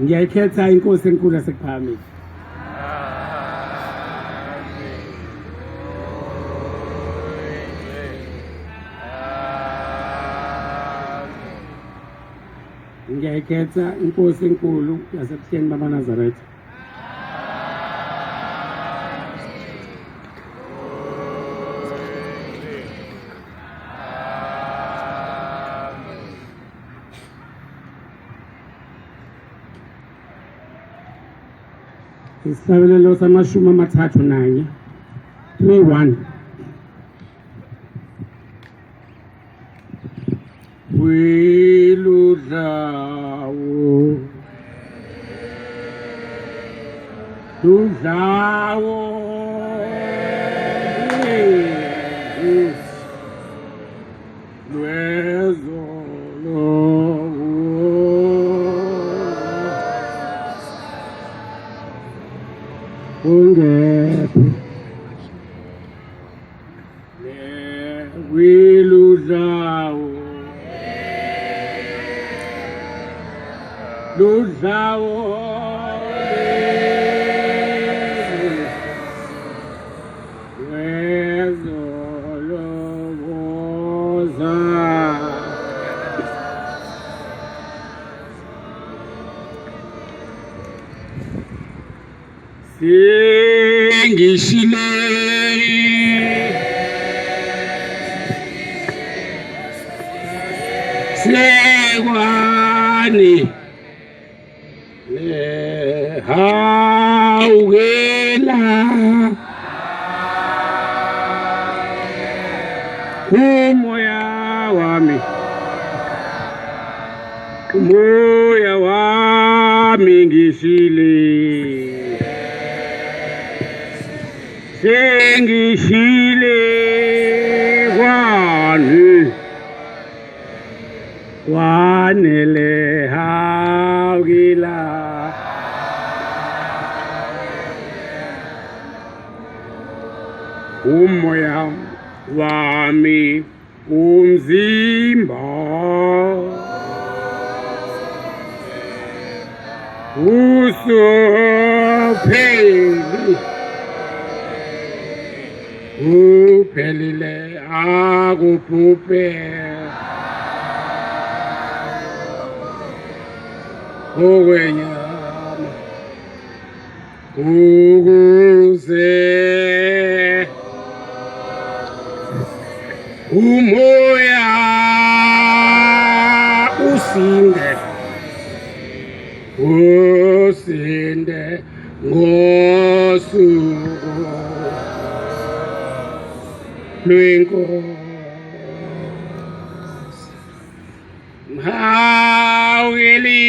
Ngiyayikhetha inkosi enkulu yasekuphameni. Ngiyayikhetha inkosi enkulu yasebuhleni bamaNazaretha. Isihlabelelo samashumi amathathu nanye 3-1. Wiludlawo Ludlawo ungephi Wiludlawo Ludlawo wezoloboza sengishile sekwani hawela umoya wami ngishile sengishile kwanele hawila umoya wami umzimba usopheli uphelile akubhubhe okwenyama ukuze umoya usinde ngosuku lwenkosi mhaweli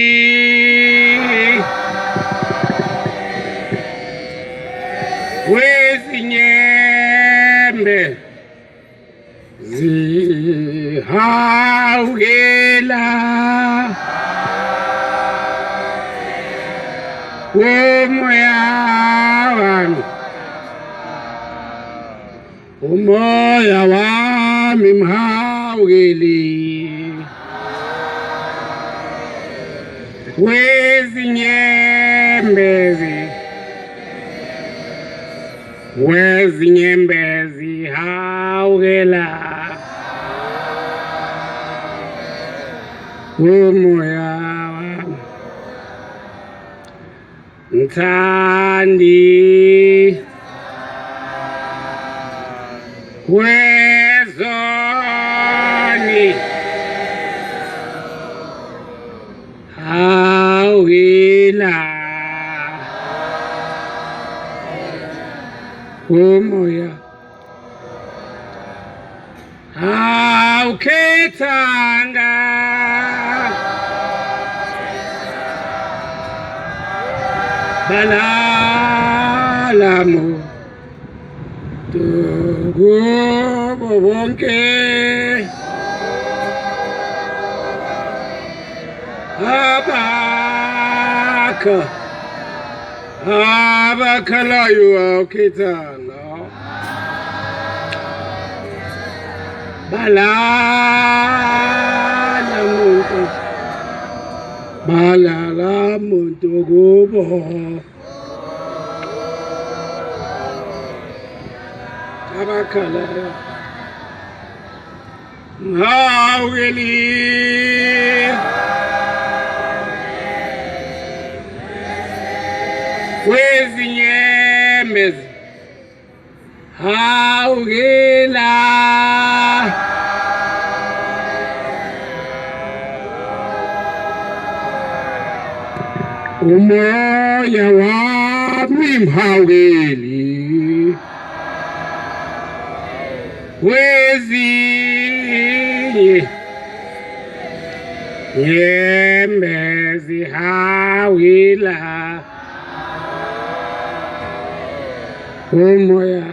wezinyembe zihawela umoya wami mhaweli wezinyembe zihawela umoya wami Mthandi wezoni hawila umoya awukhethanga balalamu kubo bonke abakhalayo awukhethanga balalamu balala muntu kubo abakhalayo ngaweli wezinyembezi hawugela umoya wami mhawugeli wezinye nyembezi hawugela umoya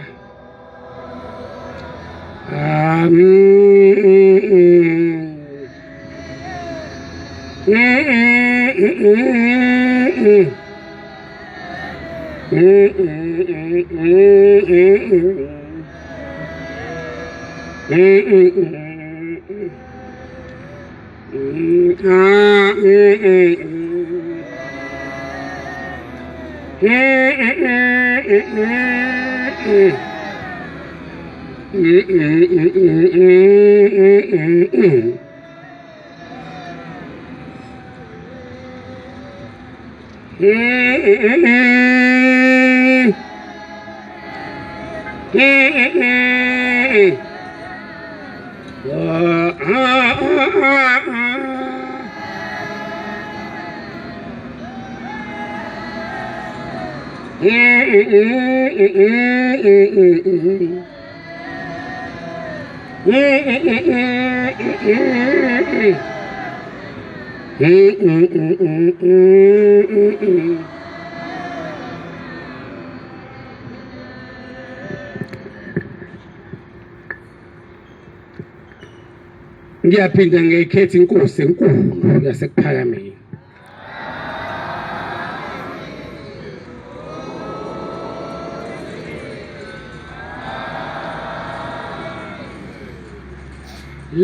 ngiyaphinda ngekhetha inkosi enkulu yasekuphakameni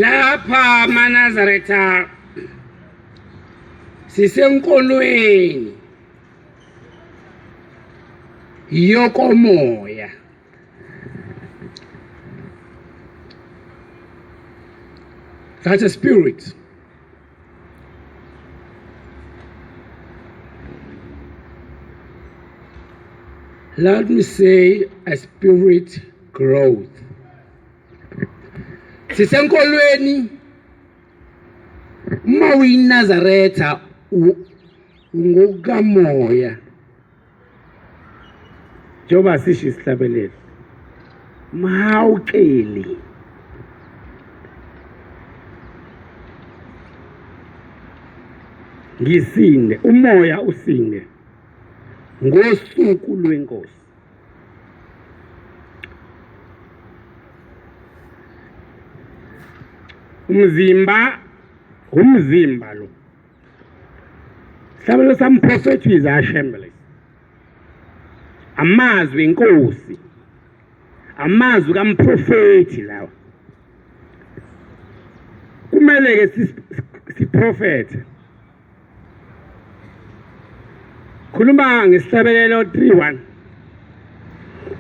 lapha maNazaretha sisenkolweni yokomoya that's a spirit let me say a spirit growth sisenkolweni uma uyiNazaretha ngokamoya njengoba sisho isihlabelelo mawukeli ngisinde umoya usinde ngosuku lwenkosi umzimba lo Sabelo some prophet is Ashembele amazwi inkosi amazwi kamprofeti lawa kumele ke siprofete khuluma ngesihlabelelo 3:1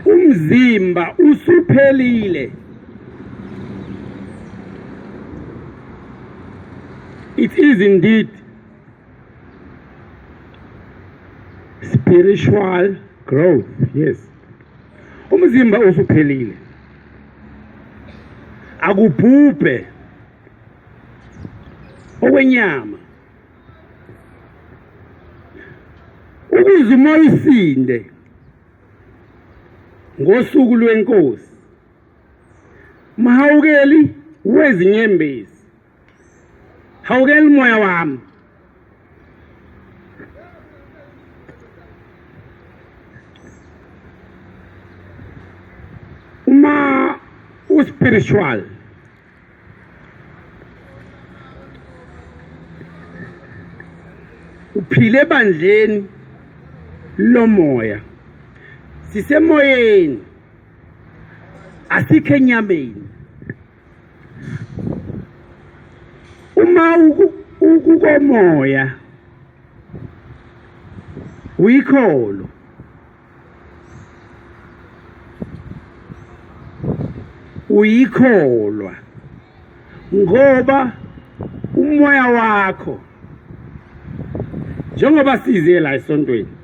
umzimba usuphelile it is indeed spiritual growth yes umzimba usuphelile akubhubhe okwenyama ukuze umoya usinde ngosuku lwenkosi mahawukeli wezinyembezi hawukeli umoya wami uma uspiritual uphile ebandleni lomoya sisemoyeni asikho enyameni uma ukukomoya uyikholo uyikholwa ngoba umoya wakho njengoba size la esontweni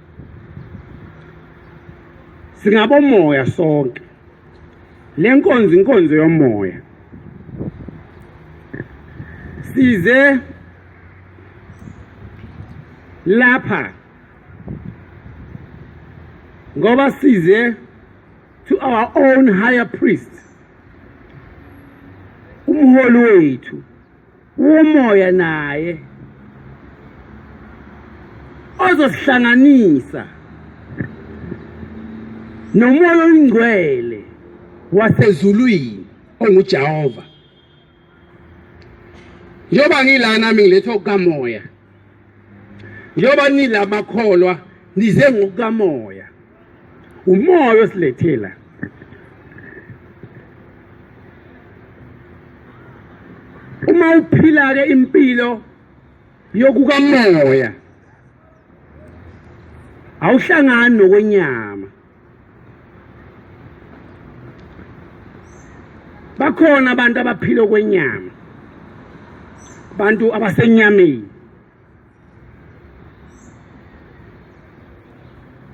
singabomoya sonke lenkonzo inkonzo yomoya size lapha ngoba size to our own higher priest umholi wethu umoya naye ozosihlanganisa nomoya oyingcwele wasezulwini onguJehova njengoba ngila nami ngilethe okukamoya njengoba nila bakholwa nize ngokukamoya umoya osilethela uma uphila ke impilo yokukamoya awuhlangani nokwenyama bakhona abantu abaphila okwenyama abantu abasenyameni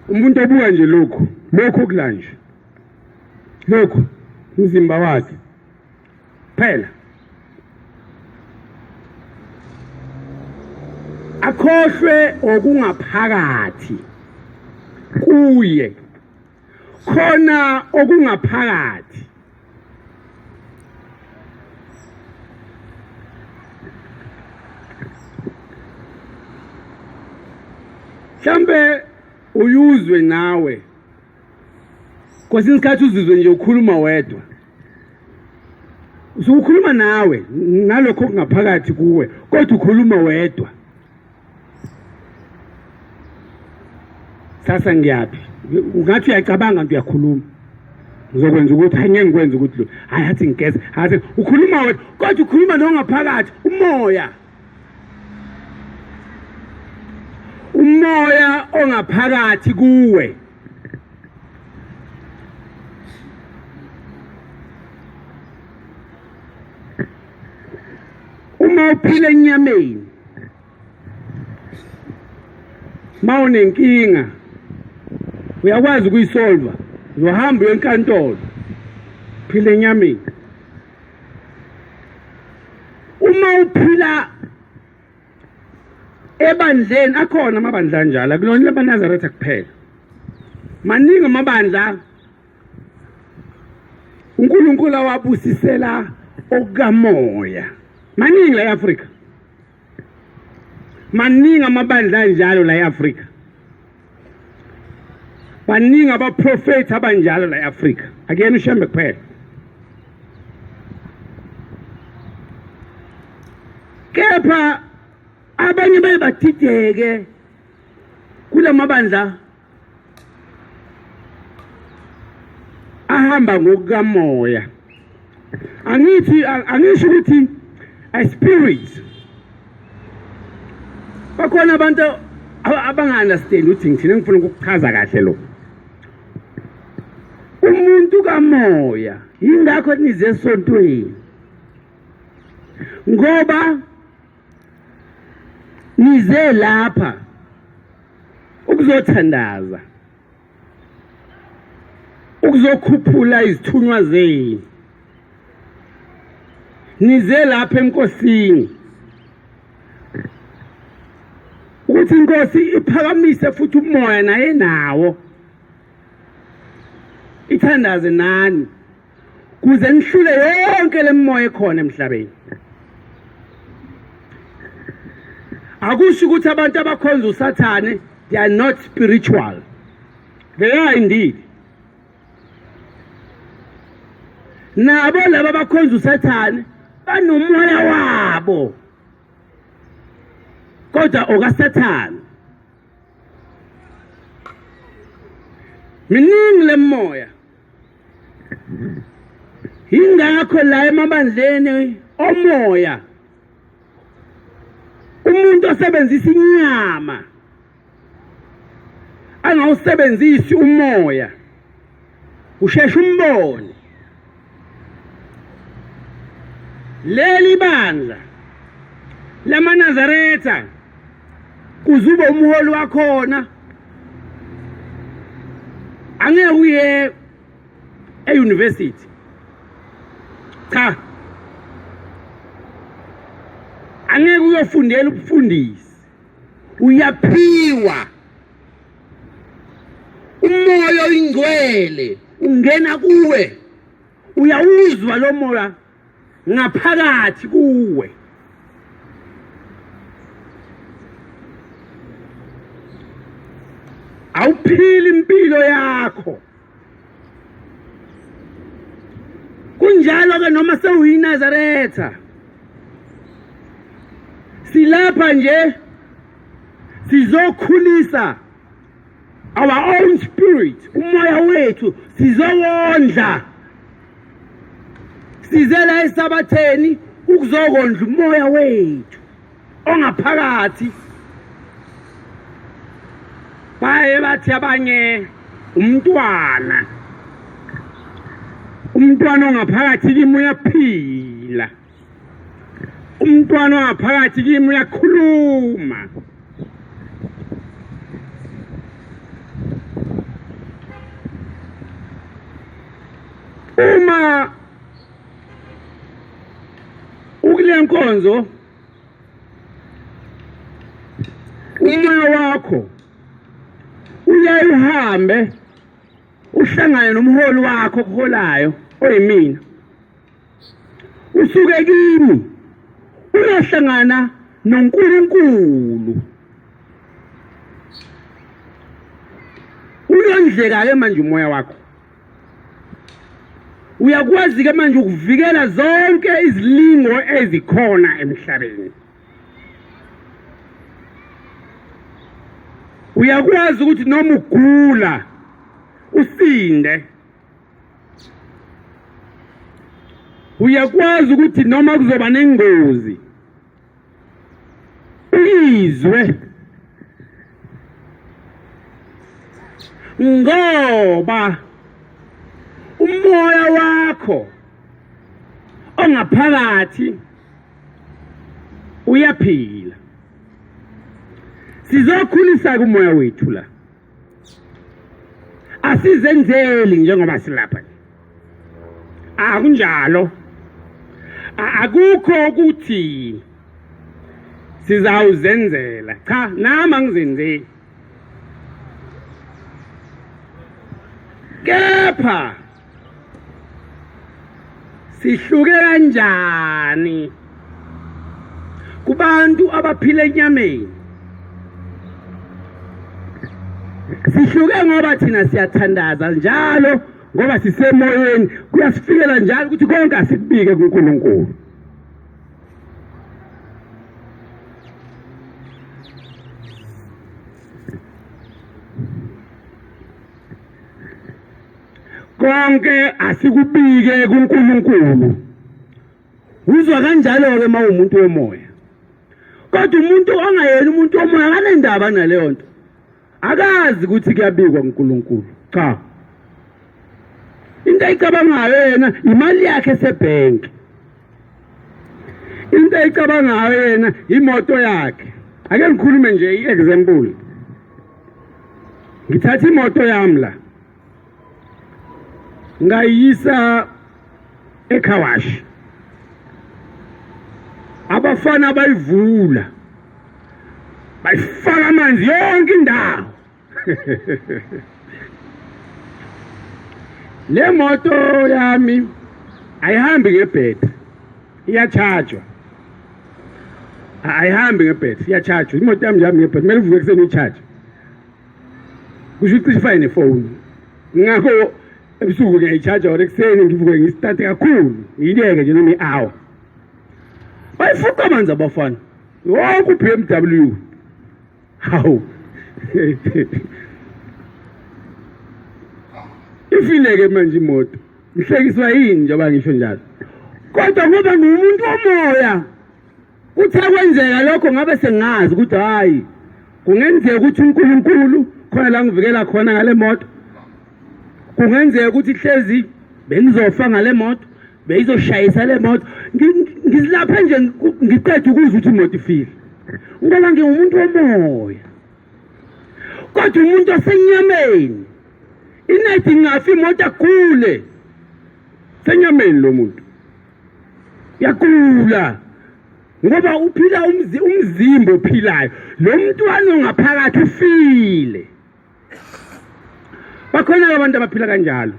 umuntu obuka nje lokho kulanje lokho umzimba wakhe phela akhohlwe okungaphakathi kuye khona okungaphakathi mhlambe uyuzwe nawe kwesinye isikhathi uzizwe nje ukhuluma wedwa usukhuluma nawe nalokho kungaphakathi kuwe kodwa ukhuluma wedwa sasa ngiyaphi ungathi uyacabanga nje uyakhuluma ngizokwenza ukuthi angeke ngikwenze ukuthi hayi hathi ngigeze hathi ukhuluma wedwa kodwa ukhuluma nongaphakathi umoya ongaphakathi kuwe uma uphila enyameni mawunenkinga uyakwazi ukuyisolva uzohamba enkantolo phila enyameni uma uphila ebandleni akhona amabandla njalo akulona labaNazaretha kuphela maningi amabandla uNkulunkulu awabusisela okukamoya maningi la eAfrika maningi amabandla njalo la eAfrika baningi abaprofeti abanjalo la eAfrika akuyena uShembe kuphela kepha abanye bayabathideke kulamabandla ahamba ngokukamoya angisho ukuthi a spirit bakhona abantu abanga-understand ukuthi ngithina ngifuna ukukuchaza kahle lo umuntu kamoya yingakho nize esontweni ngoba nize lapha ukuzothandaza ukuzokhuphula izithunywa zenu nize lapha enkosini ukuthi inkosi iphakamise futhi umoya naye nawo ithandaze nani kuze nihlule yonke lemoya ekhona emhlabeni akusho ukuthi abantu abakhonza uSathane they are not spiritual they are indeed nabo laba abakhonza uSathane banomoya wabo kodwa okaSathane miningi lemoya ingakho la emabandleni omoya umuntu osebenzisa inyama angawusebenzisi umoya usheshe umbone. Leli bandla lamaNazaretha kuzuba umholi wakhona, angeke uye e-university, cha, angeke uyofundela ubufundisi, uyaphiwa umoya oyingcwele ungena kuwe, uyawuzwa lo moya ngaphakathi kuwe. Awuphili impilo yakho. Kunjalo ke noma sewuyiNazaretha, silapha nje sizokhulisa our own spirit, umoya wethu sizowondla. Sizela esabatheni ukuzokondla umoya wethu ongaphakathi. Baye bathi abanye umntwana ongaphakathi kimi uyaphila, umntwana ongaphakathi kimi uyakhuluma. Uma ukule nkonzo umoya wakho uyaye uhambe uhlangane nomholi wakho okuholayo oyimina, usuke kimi uyahlangana noNkulunkulu. Uyondleka ke manje umoya wakho, uyakwazi ke manje ukuvikela zonke izilingo ezikhona emhlabeni. Uyakwazi ukuthi noma ugula usinde. Uyakwazi ukuthi noma kuzoba nengozi uyizwe, ngoba umoya wakho ongaphakathi uyaphila. Sizokhulisa umoya wethu la, asizenzeli njengoba silapha. Akunjalo, akukho ukuthi sizawuzenzela, cha, nami angizenzeli. Kepha sihluke kanjani kubantu abaphila enyameni? Sihluke ngoba thina siyathandaza njalo, ngoba sisemoyeni, kuyasifikela njalo ukuthi konke asikubike kuNkulunkulu. Konke asikubike kuNkulunkulu. Uzwa kanjalo ke mawumuntu womoya. Kodwa umuntu ongayena umuntu womoya akanendaba naleyo nto. Akazi ukuthi kuyabikwa kuNkulunkulu. Cha. Into ayicabangayo yena imali yakhe esebhenki. Into ayicabangayo yena imoto yakhe. Ake ngikhulume nje i-example. Ngithatha imoto yami la, ngayisa eKhawashi. Abafana bayivula, bayifaka amanzi yonke indawo. Le moto yami ayihambi ngebhetri, iyachargewa. Ayihambi ngebhetri, iyachargewa. Imoto yami ihambi ngebhetri, kumele uvuke ekuseni uyicharge. Kusho ukuthi ifane nefoni. Ngakho ebusuku ngiyayicharge or ekuseni ngivuke ngisithathe kakhulu, ngiyileke nje noma i-hour. Bayifuqa amanzi abafana. Wonke uBMW. Hawu. Ifileke manje imoto. Ngihlekiswa yini njengoba ngisho njalo. Kodwa ngoba ngumuntu womoya, uthe kwenzeka lokho ngabe sengazi ukuthi hayi kungenzeka ukuthi uNkulunkulu khona la ngivikela khona ngale moto kungenzeka ukuthi hlezi bengizofa ngale moto beyizoshayisa le moto ngizilapha nje ngiqeda ukuzwa ukuthi imoto ifile ngoba ngingumuntu womoya kodwa umuntu osenyameni inethi ngafi imoto agule senyameni lo muntu yakula ngoba uphila umzimba ophilayo lo mntwana ongaphakathi ufile bakhona abantu abaphila kanjalo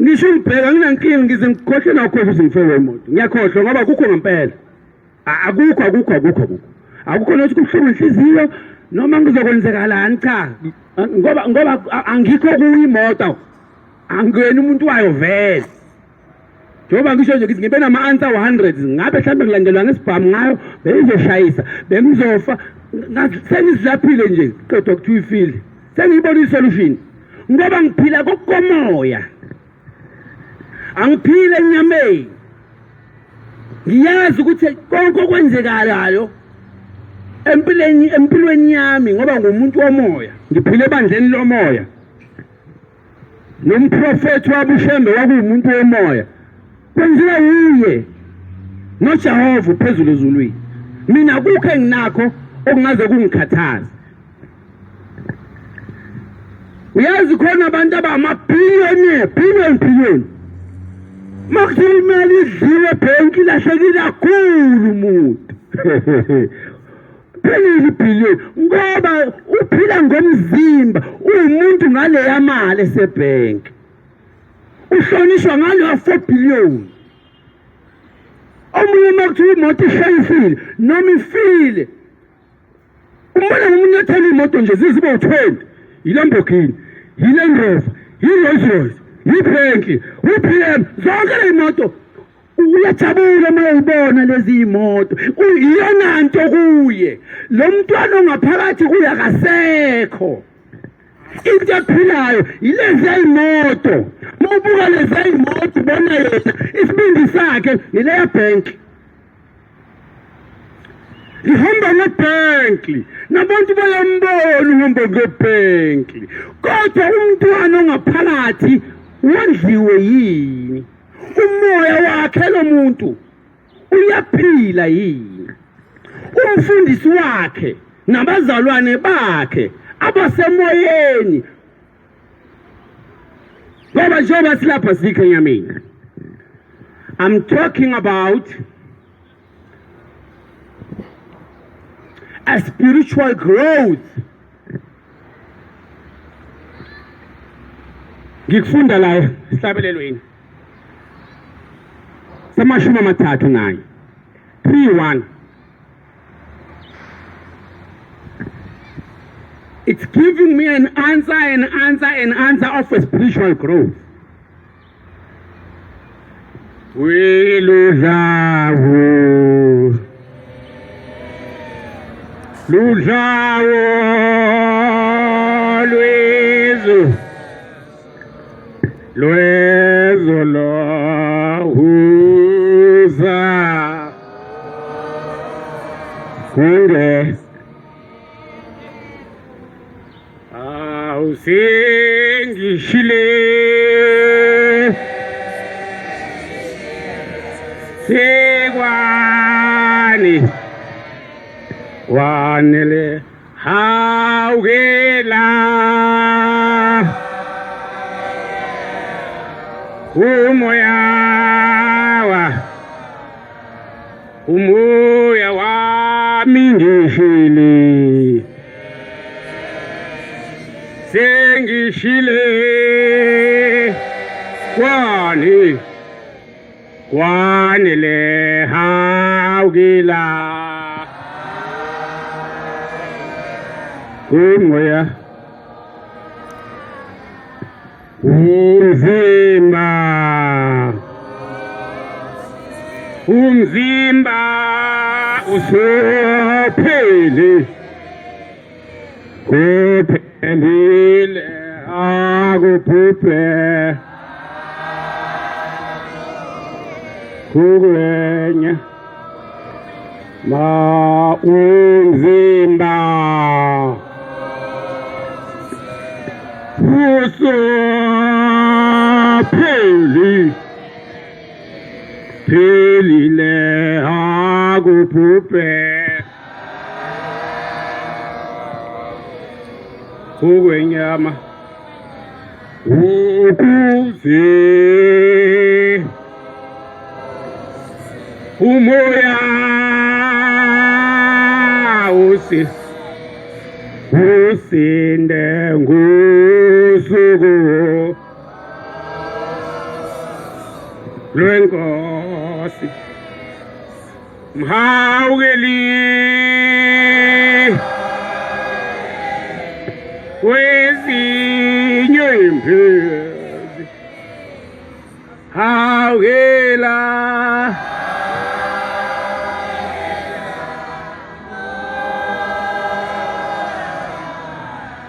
ngisho ngibheka nginankinga ngize ngikhohle nakho ukuthi ngifeke imoto ngiyakhohlwa ngoba akukho ngempela akukho nokuthi kubuhlungu inhliziyo noma ngizokwenzekalani cha ngoba angikho kuyimoto angena umuntu wayo vele njengoba ngisho nje ngithi ngibe nama-answer 100 ngabe mhlawumbe ngilandelwa ngesibhamu ngayo beyizoshayisa bengizofa sengizilaphile nje qedwa kuthiwa ifile sengiyibona isolution ngoba ngiphila kokomoya angiphile enyameni ngiyazi ukuthi konke okwenzekalayo empilweni yami ngoba ngumuntu womoya ngiphile ebandleni lomoya nomprofethi wabushembe wakuwumuntu womoya kwenziwa yiye noJehova phezulu ezulwini mina kukho enginakho okungaze kungikhathaze uyazi khona abantu abamabhiliyoni makuthiwa imali idliwe ebhenki ilahlekile kakhulu umuntu phelile ibhiliyoni ngoba uphila ngomzimba uwumuntu ngaleya mali esebhenki uhlonishwa ngaleya 4 billion omunye makuthiwa imoto ishayisile noma ifile umbona ngomunye othela imoto nje zizibe u-20 yiLamborghini yiLand Rover yiRolls Royce yiBentley yiBM zonke le moto uyajabula uma uyibona lezi imoto iyona nto kuye lo mntwana ongaphakathi kuye akasekho into ephilayo ilezi imoto ubuka lezi imoto ubona yena isibindi sakhe ileya Bentley ihamba ngeBentley nabantu bayambona uhamba ngeBentley kodwa umntwana ongaphakathi wondliwe yini umoya wakhe lo muntu uyaphila yini umfundisi wakhe nabazalwane bakhe abasemoyeni ngoba njengoba silapha sikho enyameni I'm talking about a spiritual growth ngikufunda la esihlabelelweni samashumi amathathu nanye 3:1 it's giving me an answer of a spiritual growth Ludlawo Lwezo lohuza kunge awusengishile sekwani wanele hawgela umoya wami ngishile sengishile kwani le hawgela umoya umzimba usophele uphelile akuphuphe kukwenya umzimba usopheli phelile akubhubhe ukwenyama ukuze umoya usinde ngosuku lwenkosi mhawukeli wezinye imphezi hawukela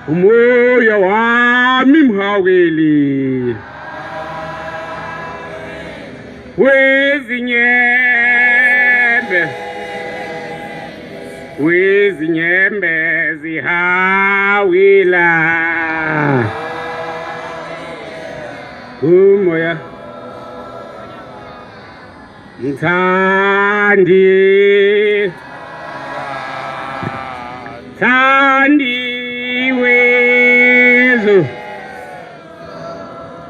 umoya wami mhawukeli wezinyembe zihawila umoya mthandi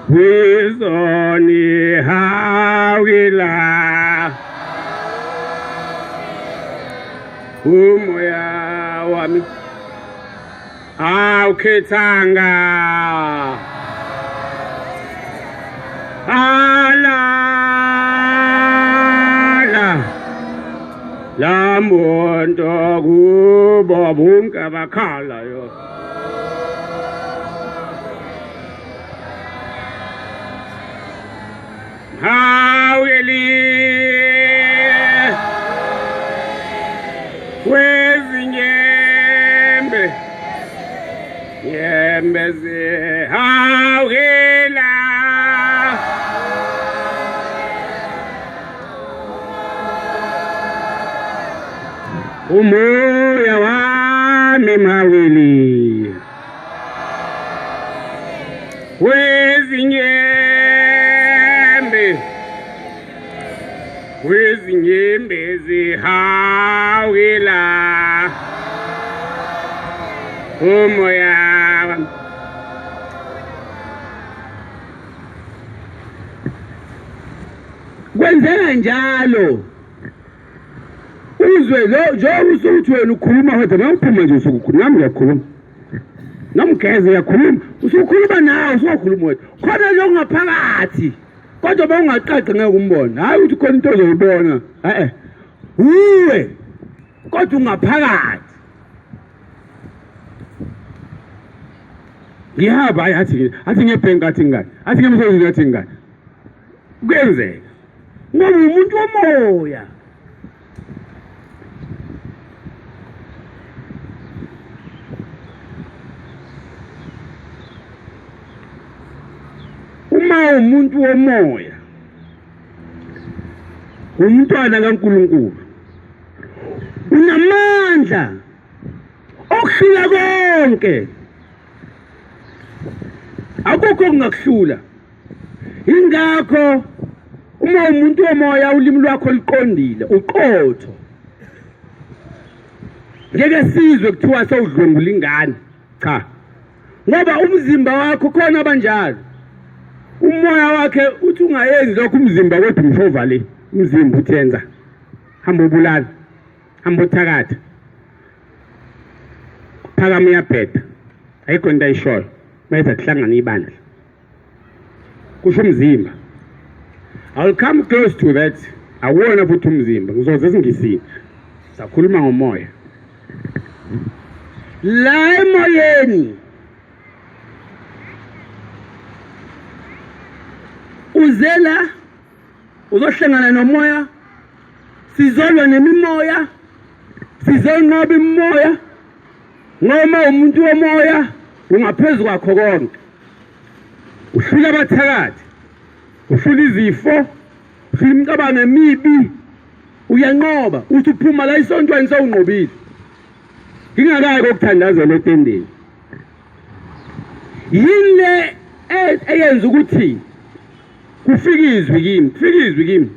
wezoni hawila umoya wami awukhethanga alala lamonto kubo bonke abakhalayo hawukeli wezinyembe zihawukela umoya wami mhawukeli wezinyembe zihawukela umoya wami kwenzeka njalo uzwe njengoba usuthi wena ukhuluma kodwa nawuphuma nje usukukhuluma nami ngiyakhuluma nomgeze uyakhuluma usukhuluma nawe usukhuluma wena khona nje ungaphakathi kodwa bawungacaci ngeke umbone hayi uthi khona into ozoyibona uwe kodwa ungaphakathi ngihamba hayi athi ngebhenki athi ngani athi ngemsebenzini athi ngani kuyenzeka ngoba umuntu womoya uma umuntu womoya umntwana kaNkulunkulu unamandla okuhlula konke akukho kungakuhlula ingakho uma umuntu womoya ulimi lwakho liqondile uqotho ngeke sizwe kuthiwa sewudlwengula ingane cha ngoba umzimba wakho khona abanjalo umoya wakhe uthi ungayenzi lokho umzimba kodwa umshova le umzimba uthenza hamba ubulala hamba uthakatha phakama uyabheda ayikho into ayishoyo mayeza kuhlangana ibandla kusho umzimba I'll come close to that awona futhi umzimba ngizoze singisini sakhuluma ngomoya la emoyeni uzela uzohlangana nomoya sizolwa nemimoya sizonqoba imimoya noma umuntu womoya ungaphezulu kwakho konke uhlula abathakathi uhlula izifo uhlula imicabango emibi uyanqoba uthi uphuma la isontweni sewunqobile ngingakayi kokuthandazela etendeni yini le eyenza ukuthi kufikizwe kimi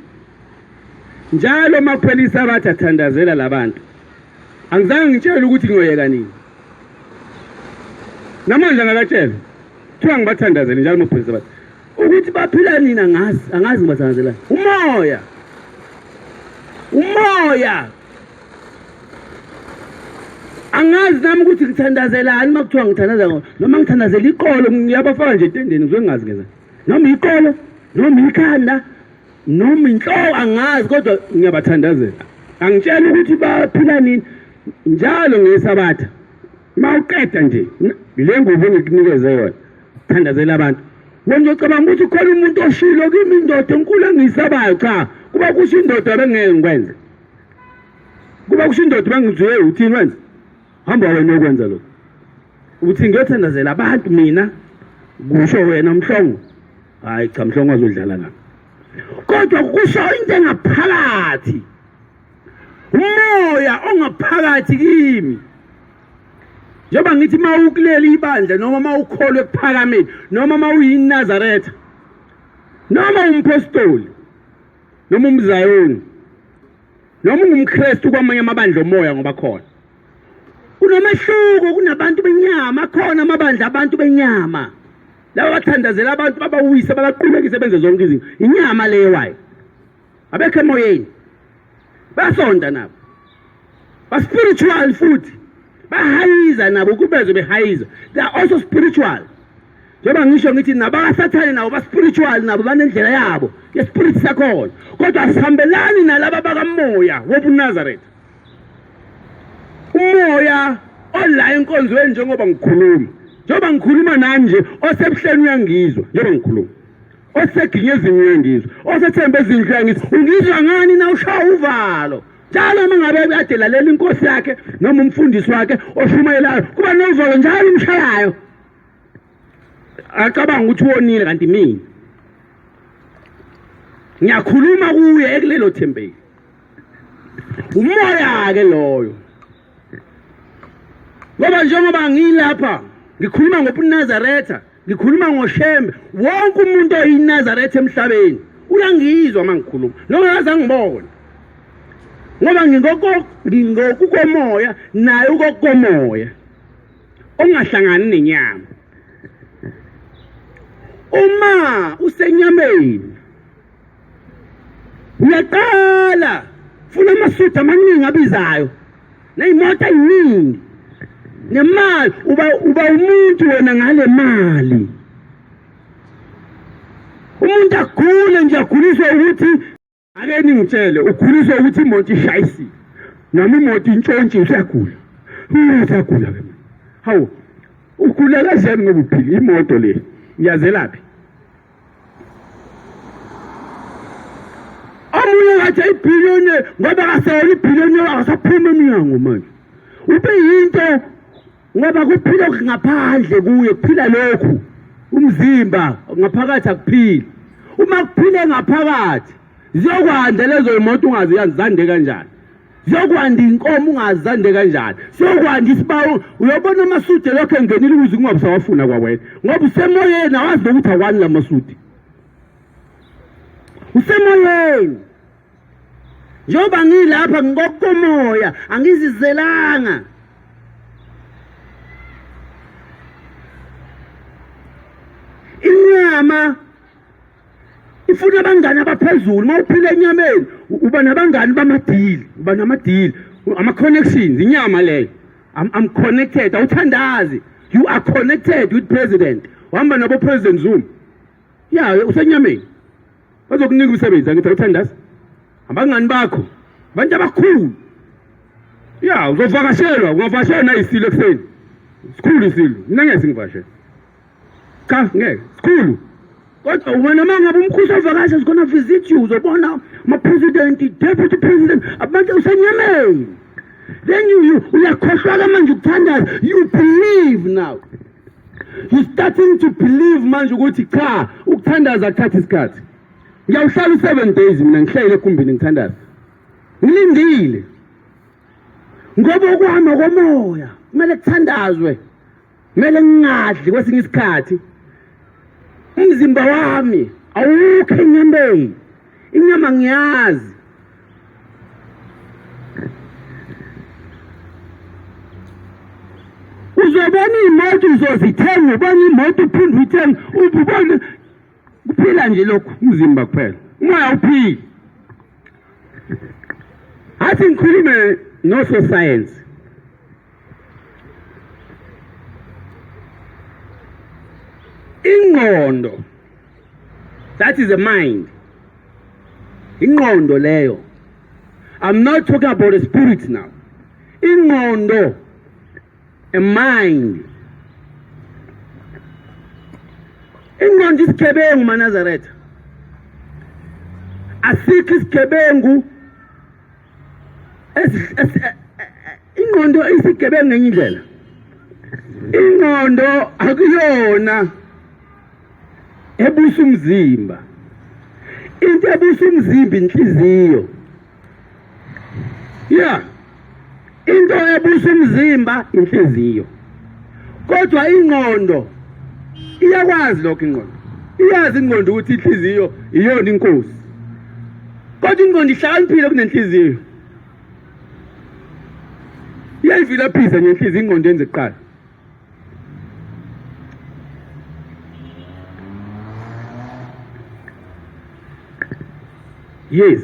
njalo maphelisa bathi athandazela labantu angizange ngitshele ukuthi ngiyoyeka nini namandla ngakatshela kuthiwa ngibathandazele njalo maphelisa bathi ukuthi baphila nini angazi ngibathandazela umoya angazi nami ukuthi ngithandazelani makuthiwa ngithandazela noma ngithandazela iqolo ngiyabafaka nje etendeni ngizwe ngingazi ngeza noma iqolo noma ikhanda noma inhloko angazi kodwa ngiyabathandazela angitshela ukuthi baphila nini njalo ngesabatha mawuqeda nje le ngubo engikunikeze yona thandazela abantu wena ucabanga ukuthi khona umuntu oshilo kimi indoda enkulu engiyisabayo cha kuba kusho indoda bengeke ngikwenze kuba kusho indoda bengizwe uthini wenza hamba wena ukwenza lokho uthi ngiyothandazela abantu mina kusho wena Mhlongo hayi cha Mhlongo azodlala la kodwa kusho into engaphakathi umoya ongaphakathi kimi njengoba ngithi mawukulela ibandla noma mawukholwe ekuphakameni noma mawuyinazaretha noma umpostoli noma umzayoni noma ungumKristu kwamanye amabandla omoya ngoba khona unomehluko kunabantu benyama khona amabandla abantu benyama laba bathandazela abantu babawisa babaqhubekise benze zonke izinto inyama leyo wayo abekho emoyeni basonda nabo ba-spiritual futhi bahayiza nabo kubezwe behayiza they are also spiritual njengoba ngisho ngithi nabakasathane nabo ba-spiritual nabo banendlela yabo yespirit sakhona kodwa asihambelani nalaba bakamoya wobunazaretha umoya ola enkonzweni njengoba ngikhuluma nanje osebuhleni uyangizwa njengoba ngikhuluma oseginyezini uyangizwa osethembe ezinhle uyangizwa ungizwa ngani na ushaya uvalo njalo mangabe kade lalela inkosi yakhe noma umfundisi wakhe oshumayelayo kuba novalo njalo umshayayo acabanga ukuthi wonile kanti mina ngiyakhuluma kuye ekulelo thembeki umoya ke loyo ngoba njengoba ngilapha ngikhuluma ngobunazaretha ngikhuluma ngoshembe wonke umuntu oyinazaretha emhlabeni uyangizwa mangikhuluma noma ngazangibona ngoba ngingokukomoya naye ukokomoya ongahlangani nenyama uma usenyameni uyaqala funa amasutha amaningi abizayo neyimoto eziningi nemali uba umuntu wena ngale mali umuntu agule nje aguliswa ukuthi ake ningitshele uguliswa ukuthi imoto ishayisile noma imoto intshontshe usagula usagula ke hawu ugula kanjani ngoba uphila imoto le iyazelaphi amunye ngathi ibhiliyoni ngoba kasele ibhiliyoni akasaphuma eminyango manje ube yinto ngoba kuphila ngaphandle kuye kuphila lokhu umzimba ngaphakathi akuphili uma kuphile ngaphakathi ziyokwanda lezo imoto ungaziyazi zande kanjani ziyokwanda inkomo ungazande kanjani siyokwanda isibawu uyabona amasude lokho engenile ukuze ungabusawafuna kwawena ngoba usemoyeni awazi ukuthi akwani lamasude usemoyeni njengoba ngilapha ngokomoya angizizelanga inyama ifuna abangani abaphezulu mawuphila enyameni uba nabangani bamadili uba namadili ama-connections inyama leyo I'm connected awuthandazi you are connected with president uhamba nabo president Zuma ya usenyameni bazokunika umsebenzi angithi awuthandazi abangani bakho abantu abakhulu ya uzovakashelwa ungavakashelwa nayisilo ekuseni sikhulu isilo mina ngeke singivakashele cha ngeke sikhulu kodwa wena mangabe umkhusi ovakasha is gonna visit you uzobona ama-president deputy president abantu usenyameni then uyakhohlwa manje ukuthandaza you believe now you starting to believe manje ukuthi cha ukuthandaza kuthatha isikhathi ngiyawuhlala 7 days mina ngihlele ekhumbini ngithandaza ngilindile ngoba okwami komoya kumele kuthandazwe, kumele ngingadli kwesinye isikhathi. Umzimba wami awukho enyameni, inyama ngiyazi. Uzobona imoto uzozithenga, ubona imoto uphinde uyithenga, ubone kuphila nje lokhu umzimba kuphela, umoya uphila. Athi ngikhulume no-science. Ingqondo, that is the mind. Ingqondo leyo. I'm not talking about the spirit now. Ingqondo, a mind. Ingqondo isigebengu maNazaretha. Asikho isigebengu. Ingqondo isigebengu ngenye indlela. Ingqondo akuyona ebusa umzimba. Into ebusa umzimba inhliziyo. Yeah. Into ebusa umzimba inhliziyo. Kodwa ingqondo iyakwazi lokho ingqondo. Iyazi ingqondo ukuthi inhliziyo iyona inkosi. Kodwa ingqondo ihlakaniphile kunenhliziyo. Iyayivilaphisa ngenhliziyo ingqondo yenze kuqala. Yes.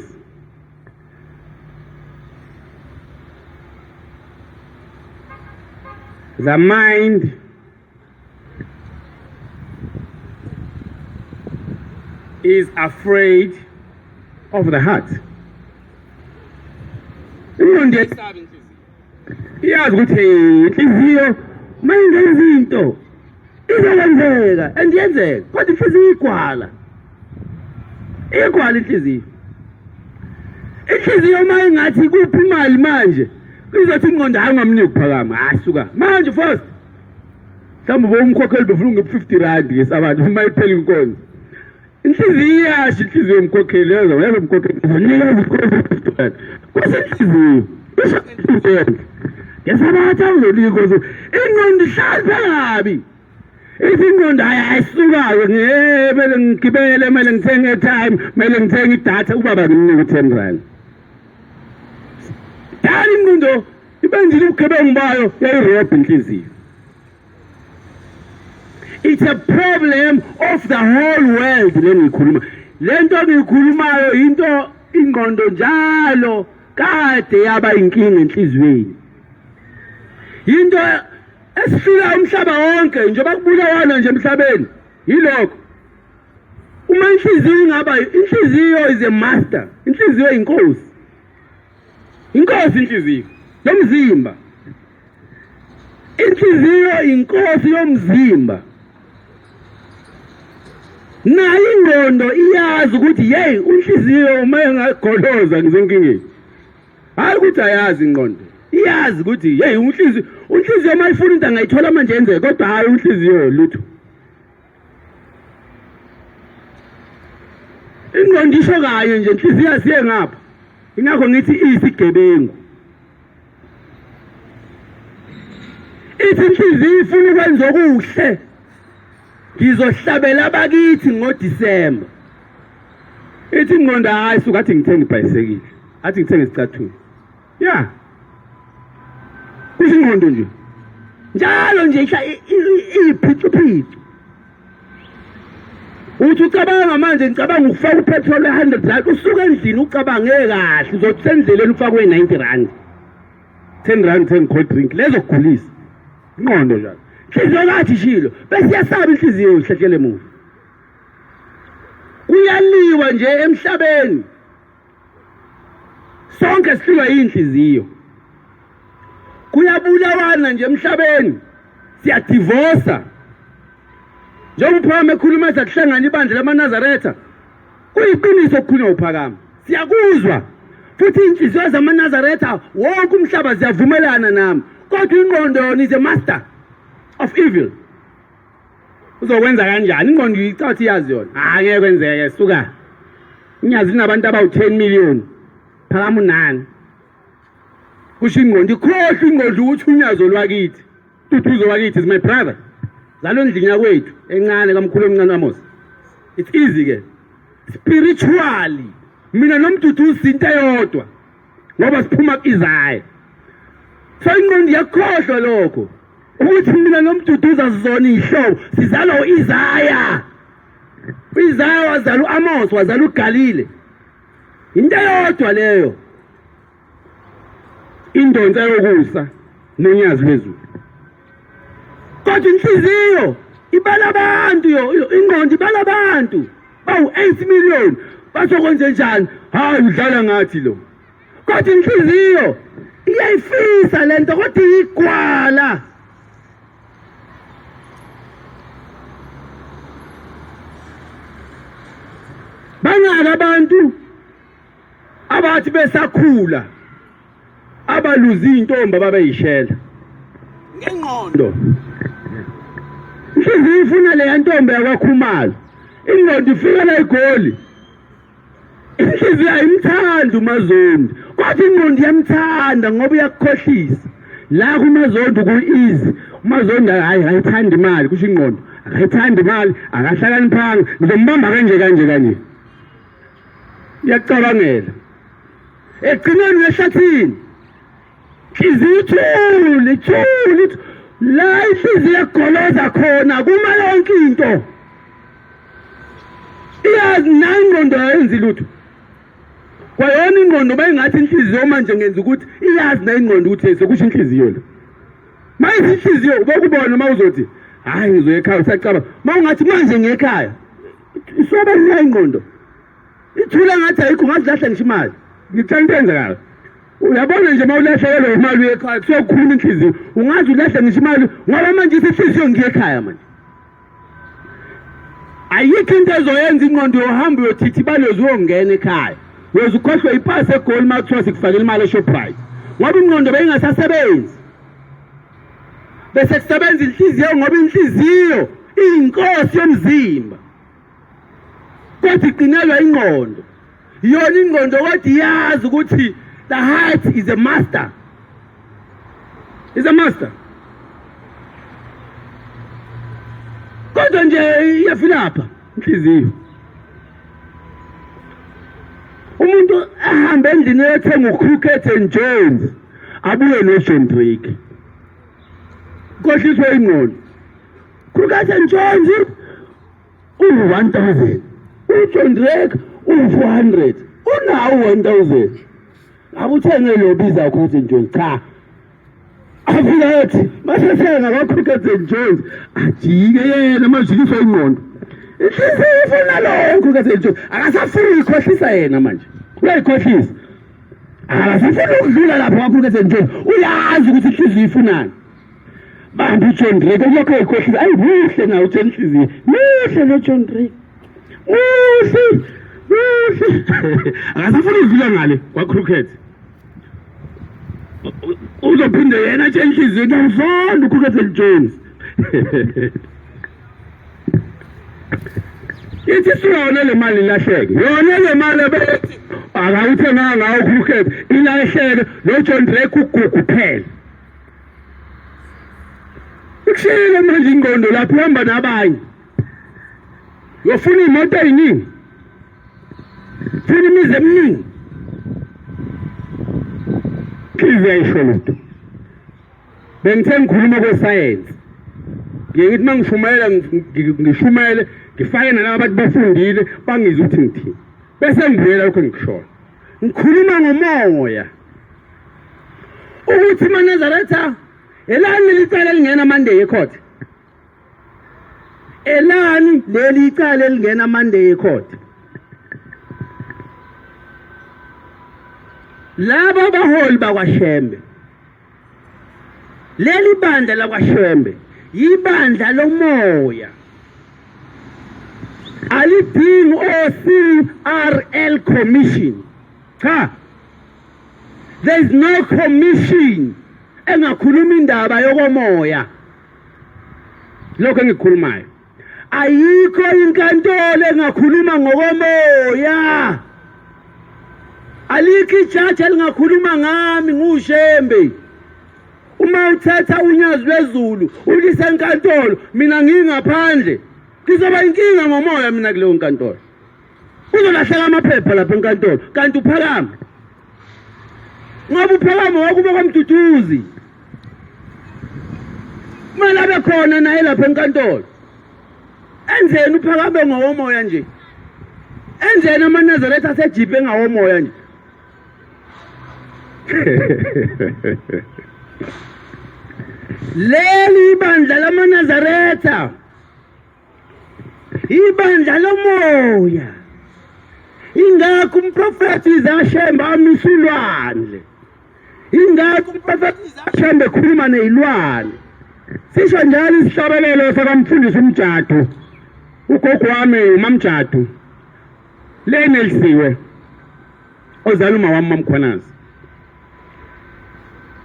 The mind is afraid of the heart. Ingqondo yesaba inhliziyo. Iyazi ukuthi inhliziyo mayingenza into izokwenzeka and yenzeka, kodwa inhliziyo igwala. Igwala inhliziyo. Inhliziyo mayingathi kuphi imali manje, kuzothi ingqondo angamniki ukuphakama. Suka manje first. Mhlawumbe bomkhokheli befuna nge-50 rand ngesabantu uma iphela inkonzo. Inhliziyo iyasho inhliziyo yomkhokheli lezo, yebo umkhokheli uzonika izinkonzo 50 rand. Kusenhliziyo. Bese inhliziyo. Ngesabathu uzonika inkonzo. Ingqondo ihlala kabi. Ingqondo ayisuka-ke ngemele ngigibele, kumele ngithenge airtime, kumele ngithenge idatha, ubaba ngimnika 10 rand. Dala ingqondo ibenzile ubugebengu bayo yayirobha inhliziyo. It's a problem of the whole world le ngikhuluma. Le nto ngikhulumayo into ingqondo njalo kade yaba inkinga enhliziyweni. Into esifika umhlaba wonke njengoba kubulawana nje emhlabeni yilokho. Uma inhliziyo ingaba, inhliziyo is a master, inhliziyo inkosi. Inkosi inhliziyo yomzimba. Inhliziyo inkosi yomzimba. Nayo ingqondo iyazi ukuthi hey unhliziyo uma engagoloza ngizenkingeni. Hayi ukuthi ayazi ingqondo. Iyazi ukuthi hey unhliziyo mayifuna into angayithola manje yenze, kodwa hayi unhliziyo lutho. Ingqondo isho kanye nje inhliziyo asiye ngapha. Ingakho ngithi isigebengu. Ithi inhliziyo ifuna ukwenza okuhle. Ngizohlabela abakithi ngoDisemba. Ithi ingqondo hayi suka athi ngithenga ibhayisekile. Athi ngithenga isicathulo. Yeah. Ingqondo nje. Njalo nje iphicuphicu. Uthi ucabanga manje ngicabanga ukufaka upetrol e100 rand, usuka endlini ucabange kahle uzothi sendleleni ufakwe 90 rand. 10 rand 10 cold drink lezo kugulisa. Ingqondo njalo. Inhliziyo ngathi shilo, bese yasaba inhliziyo ihlehlele emuva. Kuyaliwa nje emhlabeni. Sonke siliwa inhliziyo. Kuyabulawana nje emhlabeni. Siyadivorsa. Njengoba uphakama ekhuluma sakuhlangana ibandla lamaNazaretha. Kuyiqiniso ukukhulunywa uphakama. Siyakuzwa. Futhi inhliziyo zamaNazaretha wonke umhlaba ziyavumelana nami. Kodwa ingqondo yona is a master of evil. Uzokwenza kanjani? Ingqondo icathi yazi yona. Angeke kwenzeke suka. Inyazi linabantu abawu 10 million. phakama unani kusho ingqondo ikhohle ingqondo ukuthi unyazo lwakithi Duduzo wakithi is my brother zalo ndlini yakwethu encane kamkhulu omncane kaMosi it's easy ke spiritually mina nomduduzo into eyodwa ngoba siphuma kuIzayi so ingqondo yakhohlwa lokho ukuthi mina nomduduzo azizona ihlobo sizalwa uIzaya uIzaya wazala uAmos wazala uGalile into eyodwa leyo indonsa yokusa nonyazi lwezulu kodwa inhliziyo ibala abantu ingqondo ibala abantu bawu 8 million basokwenze njani hayi udlala ngathi lo kodwa inhliziyo iyayifisa lento kodwa igwala bangaka abantu abathi besakhula abaluza intombi ababeyishela ngengqondo inhliziyo ifuna le ntombi yakwaKhumalo ingqondo ifika la igoli inhliziyo ayimthanda uMazondi kodwa ingqondo iyamthanda ngoba uyakukhohlisa la kuMazondi ku-easy uMazondi ayithanda imali kusho ingqondo akayithanda imali akahlakaniphanga ngizombamba kanje iyacabangela egcineni wehlathini inhliziyo ithule la inhliziyo yagoloza khona kuma yonke into iyazi nangqondo yenza lutho kwayona ingqondo bayingathi inhliziyo manje ngenza ukuthi iyazi na ingqondo ukuthi sekusho inhliziyo lo manje inhliziyo ubokubona mawuzothi hayi ngizoya ekhaya usacaba mawungathi manje ngekhaya isoba la ingqondo ithula ngathi ayikho ngasilahla ngisho imali ngithantenza kahle uyabona nje mawulahlekelwe imali ekhaya kusokhuluma inhliziyo ungazi ulahla ngisho imali ngoba manje isihliziyo ngiye ekhaya manje ayikho into ezoyenza ingqondo yohamba uyothithi balozi uyongena ekhaya uyozukhohlwa ipasi egoli makuthiwa sikufakela imali eShoprite ngoba ingqondo beyingasasebenzi bese kusebenza inhliziyo ngoba inhliziyo iyinkosi yomzimba kodwa iqinelwa ingqondo yona ingqondo kodwa iyazi ukuthi the heart is a master kodwa nje iyafilapha inhliziyo umuntu ahambe endlini ethenga uCrooked and Jones abuye noJohn Drake kohliswe ingqondo Crooked and Jones u1000 uJohn Drake u400 unawo 1000 abuthenge lo biza Crooked and Jones cha afika ethi masethenga kaCrooked and Jones ajike yena majikiswa ingqondo inhliziyo ifuna lo Crooked and Jones akasafuni ikhohlisa yena manje uyayikhohlisa akasafuni ukudlula lapho kaCrooked and Jones uyazi ukuthi inhliziyo ifunani bantu uJohn Drake lokho ayikhohlisa ayi muhle na uJohn inhliziyo muhle lo John Drake muhle akasafuni ukudlula ngale kwaCrooked uzophinde yena athi inhliziyo ngiyazonda uCrooked and Jones ithi siyona le mali lahleke yona le mali bethi akawuthenga ngawo uCrooked ilahleke lo John Drake ugugu phela ukushiyela manje ingqondo lapho uhamba nabanye yofuna imoto eyiningi funa imizi eminingi inhliziyo ayisholodo bengithe ngikhuluma kwesayensi ngiyithi mangishumayela ngishumele ngifake nalabo abantu bafundile bangizwe ukuthi ngithini bese ngivela lokho ngikushola ngikhuluma ngomoya ukuthi maNazaretha elani licala lingena Monday ecourt elani leli icala elingena Monday ecourt laba baholi bakwaShembe leli bandla lakwaShembe yibandla lomoya alidingi OCRL commission cha there is no commission engakhuluma indaba yokomoya lokho engikhulumayo ayikho inkantolo engakhuluma ngokomoya alikho ijaji elingakhuluma ngami nguShembe. Uma uthatha unyazi lwezulu ulise enkantolo mina ngingaphandle kuzoba inkinga ngomoya mina kuleyo nkantolo. Uzolahleka amaphepha lapha enkantolo kanti uphakama. Ngoba uphakama wakuba kwaMduduzi. Manje abe khona naye lapha enkantolo. Enzeni uphakame ngowomoya nje? Enzeni amaNazaretha asejipe ngawomoya nje? Leli ibandla lamaNazaretha ibandla lomoya. Ingakho umprofeti Izashembe amisulwane. Ingakho umprofeti Izashembe ekhuluma nezilwane. Sisho njalo isihlabelelo sakamfundisi uMjadu. Ugogo wami uMamjadu. Lenelisiwe. Ozaluma wami uMamkhwanazi.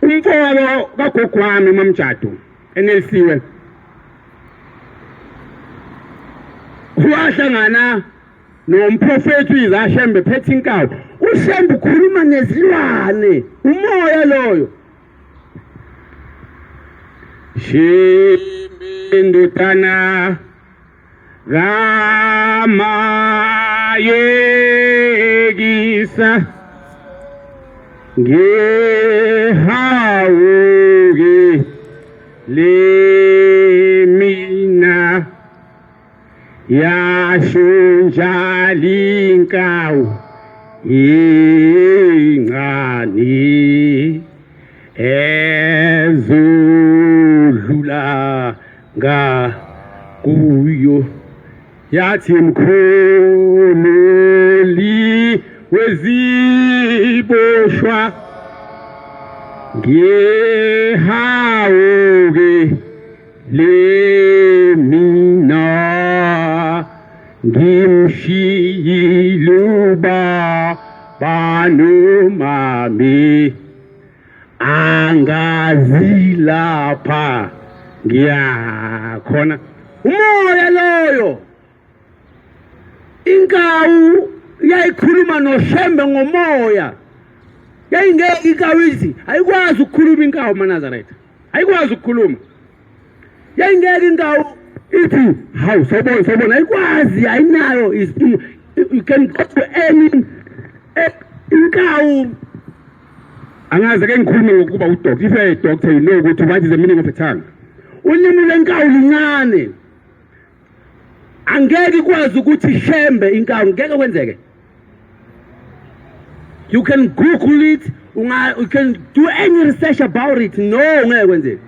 Umfowabo kagogo wami uMamjadu enelisiwe. Wahlangana nomprofeti Izashembe phethe inkawu. uShembe ukhuluma nezilwane, umoya loyo. Shembe ndodana gamayekisa ngehawuke lemina yashunja linkawu ingani ezudlula kuyo yathi mkhululi weziboshwa ngehawuke lemina ngimshiyiluba banomami angazilapha ngiyakhona umoya loyo. Inkawu yayikhuluma noShembe ngomoya. Yayingeke inkawu ithi ayikwazi ukukhuluma inkawu maNazaretha. Ayikwazi ukukhuluma. Yayingeke inkawu ithi hawu sobona ayikwazi ayinayo you can go to any inkawu. Angaze ke ngikhulume ngokuba udoctor. If you're a doctor you know ukuthi what is the meaning of a tongue. Ulimi lenkawu lincane. Angeke ikwazi ukuthi Shembe inkawu ngeke kwenzeke. You can Google it, you can do any research about it. No, ngeke kwenzeke.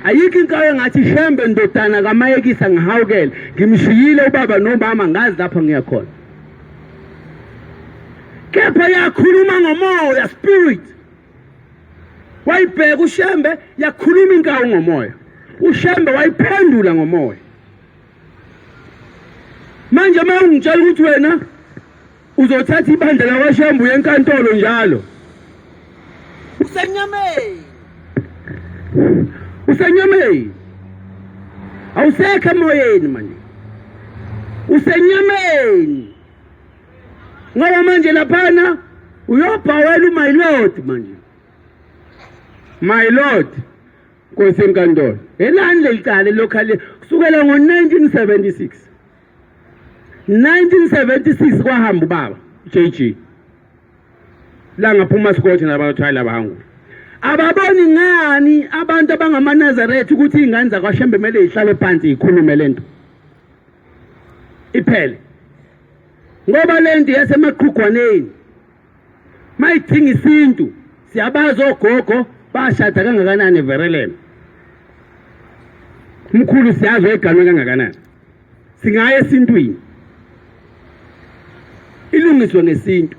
Ayikho inkawu engathi Shembe ndodana kamayekisa ngihawukele ngimshiyile ubaba nomama ngazi lapha ngiyakhona. Kepha yakhuluma ngomoya, spirit. Wayibheka uShembe yakhuluma inkawu ngomoya. uShembe wayiphendula ngomoya. Manje uma ungitshela ukuthi wena uzothatha ibandla lawaShembe uyenkantolo njalo. Usenyameni. Awusekho emoyeni manje. Usenyameni. Ngoba manje laphana uyobhawela my lord manje. My lord Nkosi enkantolo. Elani lelicala lokhale kusukela ngo1976. 1976 kwahamba ubaba JG. La ngaphuma Scott nabathwala abangu. Ababoni ngani abantu abangamaNazaretha ukuthi ingane zakwaShembe kumele ihlale phansi ikhulume lento. Iphele. Ngoba lento yasemaqhugwaneni. Mayithinga isintu siyabaza ogogo bashada kangakanani evereleme. Umkhulu siyazi eganwe kangakanani. Singaye esintwini. Ilungiswe ngesintu.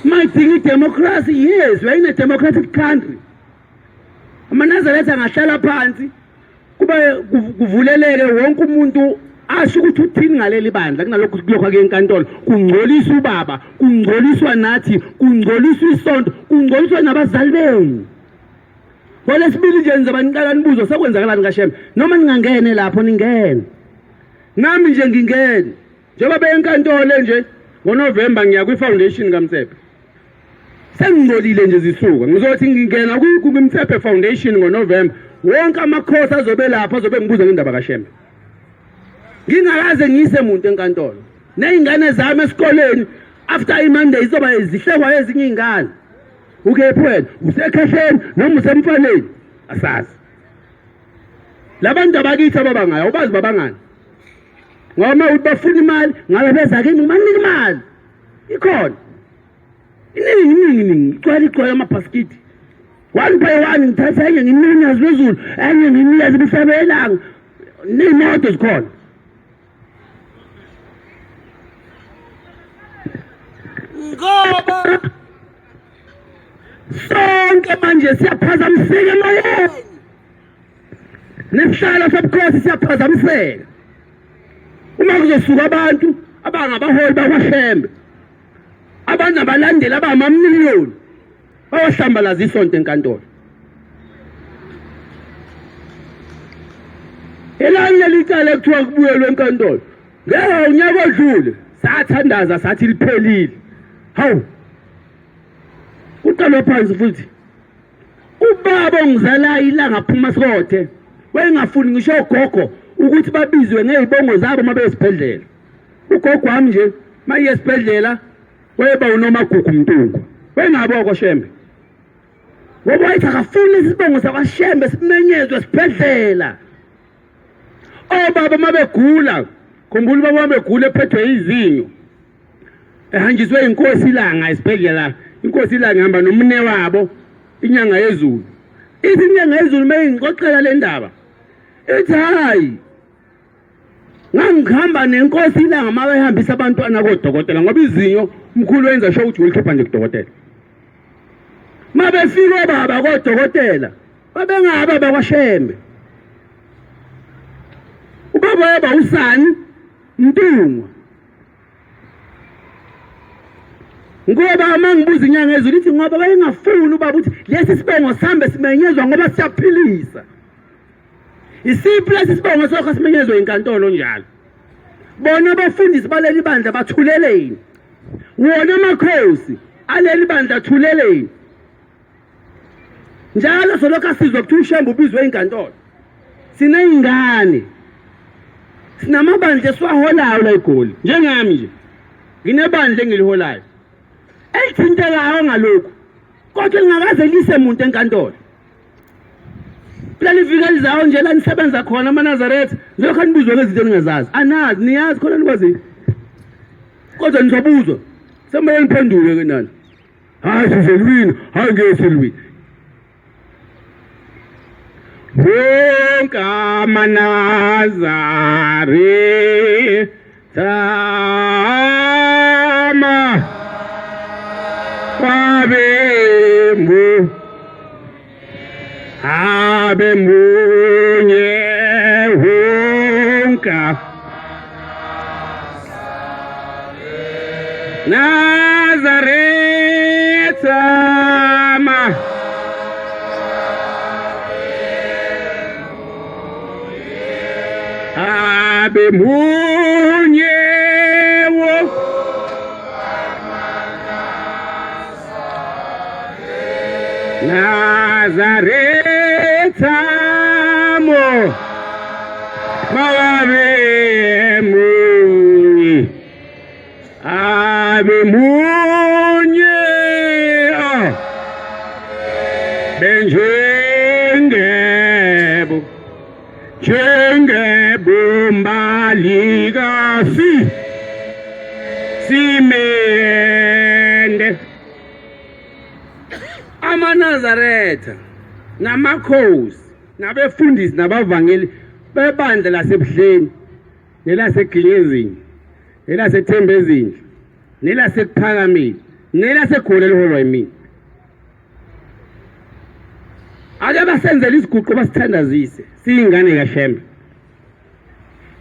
Mayithinga democracy, yes, we're in a democratic country. AmaNazaretha angahlala phansi kuba kuvuleleke wonke umuntu asho ukuthi uthini ngaleli bandla kunalokho kulokho ke enkantolo kungcolisa ubaba kungcoliswa nathi kungcoliswa isonto kungcoliswa nabazali benu. Ngolesibili nje ngizoba niqala nibuzo sekwenzakalani kaShembe noma ningangene lapho ningene nami nje ngingene njengoba beyenkantolo nje ngoNovember ngiya kwi-foundation kaMtsephe sengingcolile nje zisuka ngizothi ngingena kuMtsephe Foundation ngoNovember wonke amakhosi azobe lapha azobe ngibuza ngendaba kaShembe ngingakaze ngiyise umuntu enkantolo nezingane zami esikoleni after iMonday izoba zihlekwa ezinye izingane ukephi wena usekhehleni noma usemfaneni asazi labantu abakithi ababangayo ubazi babangani ngoba uthi bafuna imali ngabe beza kimi umanika imali ikhona iningi igcwala amabhaskiti 1 by 1 ngithatha enye ngimnyazi wezulu enye ngimnyazi bisabelanga nemoto zikhona ngoba sonke manje siyaphazamiseka emoyeni nesihlalo sobukhosi siyaphazamiseka uma kuzosuka abantu abangabaholi bakwaShembe abantu abalandeli abamamiliyoni bawahlambalaza isonto enkantolo elanye licala ekuthiwa kubuyelwe enkantolo ngeke unyaka odlule sathandaza sathi liphelile hawu uqalwa phansi futhi ubaba ongizalayo ilanga phuma sikothe wayengafuni ngisho ugogo ukuthi babizwe ngezibongo zabo mabesibhedlela ugogo wami nje maye esibhedlela wayeba uNomagugu Mtungu wengaboko Shembe ngoba wathi akafuni isibongo sakwaShembe simenyezwe sibhedlela obaba mabegula khumbula ubaba wabegula ephethwe izinyo ehanjiswe inkosi ilanga esibhedlela inkosi ilanga ihamba nomne wabo inyanga yezulu izinyanga yezulu mayingixoxela le ndaba ethi hayi ngangihamba nenkosi ilanga mabehambisa abantwana kodokotela ngoba izinyo umkhulu wenza show ukuthi ulikhipha nje kudokotela mabefika baba kodokotela babengaba bakwaShembe ubaba yaba usani Mtungu ngoba mangibuza inyanga yezulu ithi ngoba bayengafuni ubaba ukuthi lesi sibongo sambe simenyezwa ngoba siyaphilisa isiphi lesi sibongo sokho simenyezwa inkantolo njalo bona abafundisi baleli bandla bathuleleni wona amakhosi aleli bandla athuleleni njalo solokho asizwe ukuthi uShembe ubizwe inkantolo sineyingane sinamabandla esiwaholayo la eGoli njengami nje nginebandla engiliholayo elithintekayo ngalokho kodwa lingakaze lise umuntu enkantolo planifica lizayo nje la nisebenza khona amaNazaretha njengoba nibuzwe ngezinto eningazazi anazi niyazi khona nikwazi kodwa nizobuzwa sembe niphendule ke nani hayi sizelwini hayi ngeselwini wonke amaNazaretha abe munye wonke Nazaretha abe munye Nazaretha mawabe munye abe munye benjengebo njengebumbalikasi simende amaNazaretha namakhosi nabefundisi nabavangeli bebandla laseBuhleni nelaseGilezini nelaseThembezini nelasePhakameni nelaseGoli eliholwa yimina ake basenzele isiguqo basithandazise siyingane kaShembe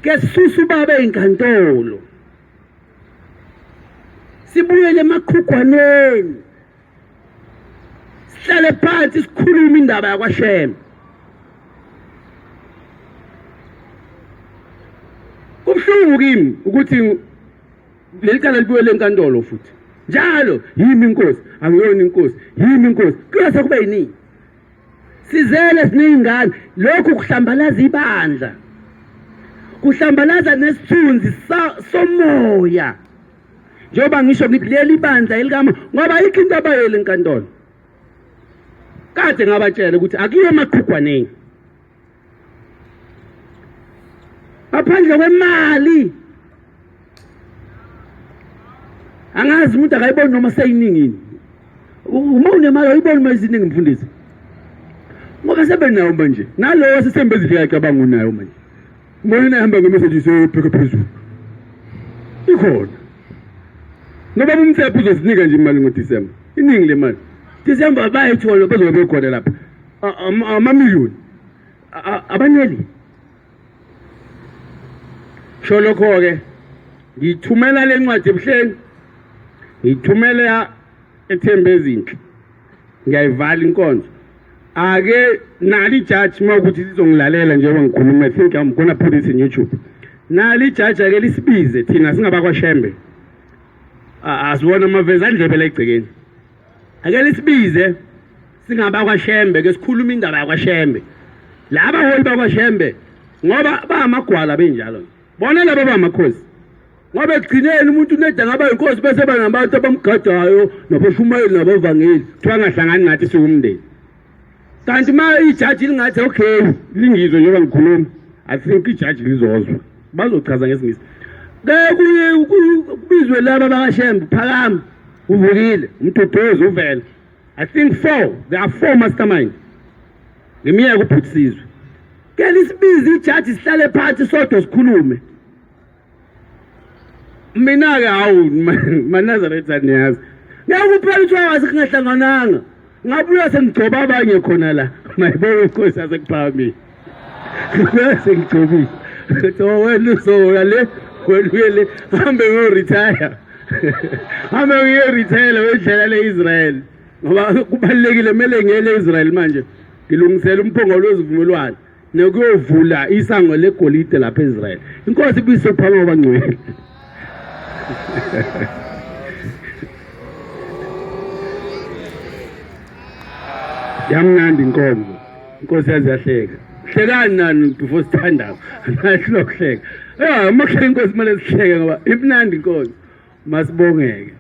ke susu babe inkantolo sibuyele emakhugwaneni sihlale phansi sikhuluma indaba yakwaShembe kubhlungu kimi ukuthi lelicala libuyele enkantolo futhi njalo yimi inkosi akuyona inkosi yimi inkosi kuyase kube yiningi sizele siningane lokhu kuhlambalaza ibandla kuhlambalaza nesithunzi somoya njengoba ngisho ngithi leli bandla elikama ngoba yikho into abayele enkantolo kade ngabatshela ukuthi akuyo emaqhugwaneni ngaphandle kwemali angazi umuntu akayiboni noma seyiningini uma unemali ayiboni uma iziningi mfundisi ngoba sebenayo manje nalowo sisembezile yacabanga unayo manje moyena ihamba ngemessage sepheka phezulu ikhona ngoba umthetho uzosinika nje imali ngoDisemba iningi le mali Disemba bayithola bezobe bekhona lapha amamiliyoni abaneli sho lokho ke ngithumela lencwadi ebuhleni ngithumela ethembe ezinhle ngiyayivala inkonzo ake nali judge mawukuthi sizongilalela njengoba ngikhuluma I think I'm gonna put this in YouTube nali judge ake lisibize thina singabakwa Shembe asibona amaveza andlebe la egcekeni ake lisibize singabakwa Shembe ke sikhuluma indaba yakwa Shembe laba holi bakwa Shembe ngoba bayamagwala benjalo bona laba bamakhosi ngoba egcineni umuntu neda ngaba inkosi bese banabantu abamgadayo nabashumayeli nabavangeli kuthiwa ngahlangani nathi sikumndeni kanti ma ijaji lingathi okay lingizwe njengoba ngikhuluma I think ijaji lizozwa bazochaza ngesingisi ke kubizwe laba bakashembe phakama uvukile umtothozi uvela I think 4 there are 4 mastermind ngimiya kuphuthisizwe ke lisibizi ijaji sihlale phansi sodwa sikhulume mina ke hawu manazareth aniyazi ngiyakuphela ukuthi wasingahlangananga ngabuya sengigcoba abanye khona la mayibona inkosi asekuphami sengigcobile so wena so yale wena hambe ngo-retire hambe ngiye-retire wedlela le-Israel ngoba kubalulekile kumele ngiyele Israel manje ngilungisela umphongolo wezivumelwano nokuyovula isango legolide lapha e-Israel inkosi ibisophama abangcwele yamnandi inkonzo inkosi yaziyahleka hlekani nani before sithandayo nahlilo kuhleka makuhleka inkosi kumele sihleke ngoba imnandi inkonzo masibongeke